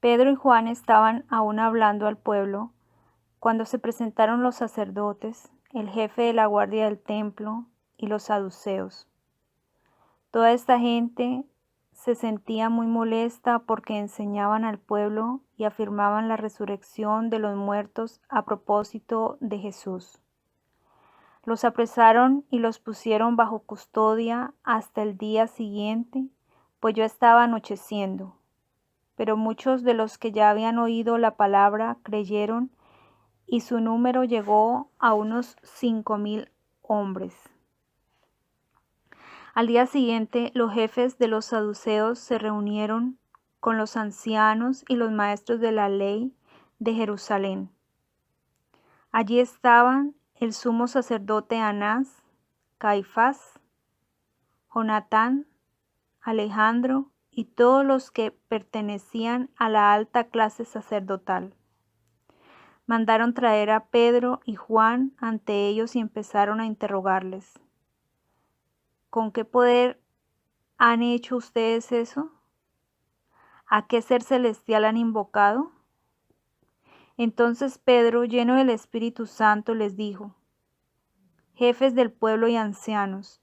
Pedro y Juan estaban aún hablando al pueblo cuando se presentaron los sacerdotes, el jefe de la guardia del templo y los saduceos. Toda esta gente se sentía muy molesta porque enseñaban al pueblo y afirmaban la resurrección de los muertos a propósito de Jesús. Los apresaron y los pusieron bajo custodia hasta el día siguiente, pues ya estaba anocheciendo. Pero muchos de los que ya habían oído la palabra creyeron, y su número llegó a unos 5,000 hombres. Al día siguiente, los jefes de los saduceos se reunieron con los ancianos y los maestros de la ley de Jerusalén. Allí estaban el sumo sacerdote Anás, Caifás, Jonatán, Alejandro y todos los que pertenecían a la alta clase sacerdotal. Mandaron traer a Pedro y Juan ante ellos y empezaron a interrogarles. ¿Con qué poder han hecho ustedes eso? ¿A qué ser celestial han invocado? Entonces Pedro, lleno del Espíritu Santo, les dijo: Jefes del pueblo y ancianos,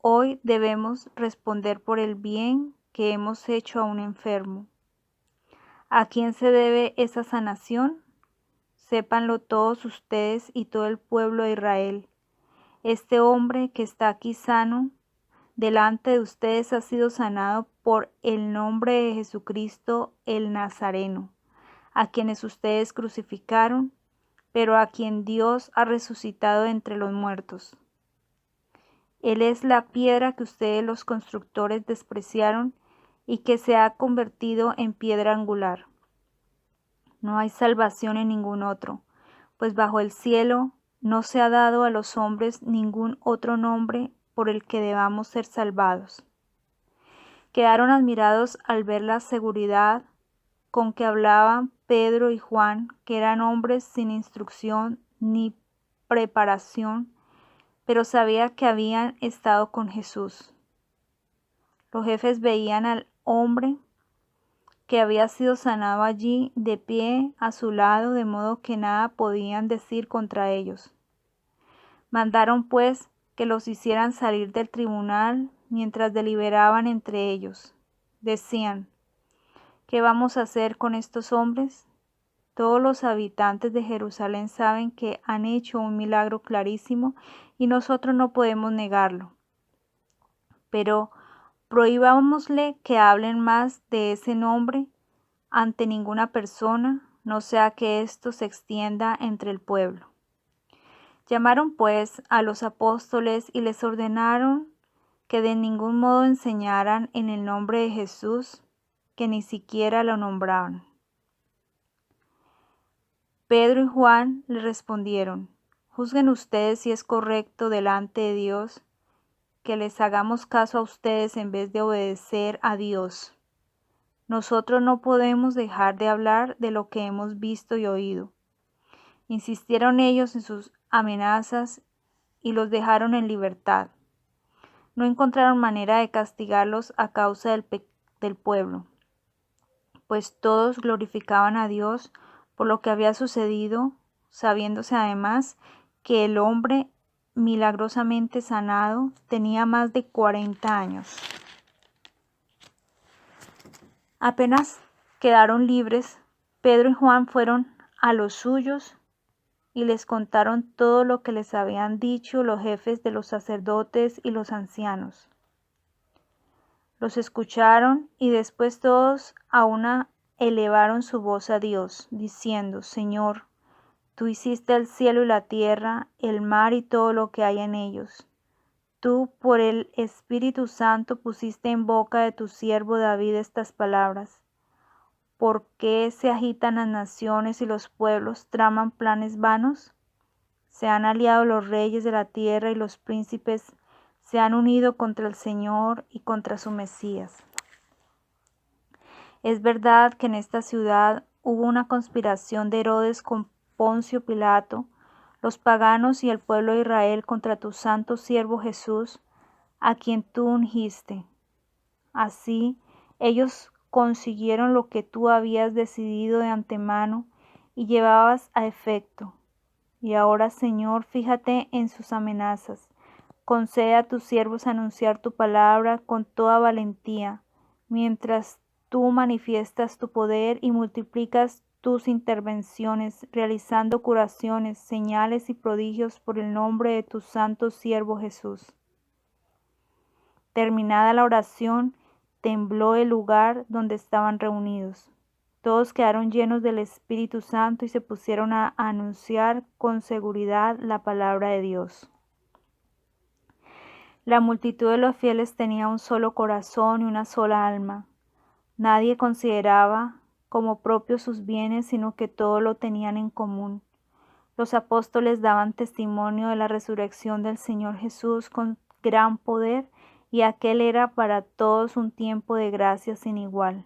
hoy debemos responder por el bien que hemos hecho a un enfermo. ¿A quién se debe esa sanación? Sépanlo todos ustedes y todo el pueblo de Israel. Este hombre que está aquí sano delante de ustedes ha sido sanado por el nombre de Jesucristo el Nazareno, a quienes ustedes crucificaron, pero a quien Dios ha resucitado entre los muertos. Él es la piedra que ustedes los constructores despreciaron y que se ha convertido en piedra angular. No hay salvación en ningún otro, pues bajo el cielo no se ha dado a los hombres ningún otro nombre por el que debamos ser salvados. Quedaron admirados al ver la seguridad con que hablaban Pedro y Juan, que eran hombres sin instrucción ni preparación, pero sabía que habían estado con Jesús. Los jefes veían al hombre que había sido sanado allí de pie a su lado, de modo que nada podían decir contra ellos. Mandaron pues que los hicieran salir del tribunal mientras deliberaban entre ellos. Decían: ¿qué vamos a hacer con estos hombres? Todos los habitantes de Jerusalén saben que han hecho un milagro clarísimo y nosotros no podemos negarlo. Pero prohibámosle que hablen más de ese nombre ante ninguna persona, no sea que esto se extienda entre el pueblo. Llamaron pues a los apóstoles y les ordenaron que de ningún modo enseñaran en el nombre de Jesús, que ni siquiera lo nombraban. Pedro y Juan le respondieron: juzguen ustedes si es correcto delante de Dios que les hagamos caso a ustedes en vez de obedecer a Dios. Nosotros no podemos dejar de hablar de lo que hemos visto y oído. Insistieron ellos en sus amenazas y los dejaron en libertad. No encontraron manera de castigarlos a causa del pueblo, pues todos glorificaban a Dios por lo que había sucedido, sabiéndose además que el hombre milagrosamente sanado tenía más de 40 años. Apenas quedaron libres, Pedro y Juan fueron a los suyos y les contaron todo lo que les habían dicho los jefes de los sacerdotes y los ancianos. Los escucharon y después todos a una elevaron su voz a Dios, diciendo: Señor, tú hiciste el cielo y la tierra, el mar y todo lo que hay en ellos. Tú, por el Espíritu Santo, pusiste en boca de tu siervo David estas palabras. ¿Por qué se agitan las naciones y los pueblos traman planes vanos? Se han aliado los reyes de la tierra y los príncipes se han unido contra el Señor y contra su Mesías. Es verdad que en esta ciudad hubo una conspiración de Herodes con Poncio Pilato, los paganos y el pueblo de Israel contra tu santo siervo Jesús, a quien tú ungiste. Así ellos consiguieron lo que tú habías decidido de antemano y llevabas a efecto. Y ahora, Señor, fíjate en sus amenazas. Concede a tus siervos anunciar tu palabra con toda valentía, mientras tú manifiestas tu poder y multiplicas tus intervenciones, realizando curaciones, señales y prodigios por el nombre de tu santo siervo Jesús. Terminada la oración, tembló el lugar donde estaban reunidos. Todos quedaron llenos del Espíritu Santo y se pusieron a anunciar con seguridad la palabra de Dios. La multitud de los fieles tenía un solo corazón y una sola alma. Nadie consideraba como propios sus bienes, sino que todo lo tenían en común. Los apóstoles daban testimonio de la resurrección del Señor Jesús con gran poder, y aquel era para todos un tiempo de gracia sin igual.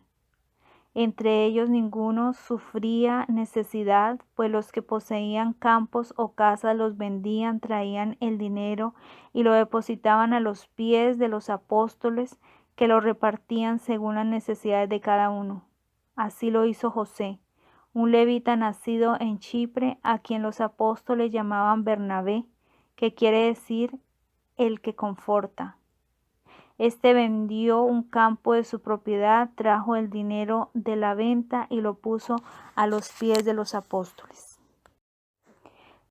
Entre ellos ninguno sufría necesidad, pues los que poseían campos o casas los vendían, traían el dinero y lo depositaban a los pies de los apóstoles, que lo repartían según las necesidades de cada uno. Así lo hizo José, un levita nacido en Chipre, a quien los apóstoles llamaban Bernabé, que quiere decir el que conforta. Este vendió un campo de su propiedad, trajo el dinero de la venta y lo puso a los pies de los apóstoles.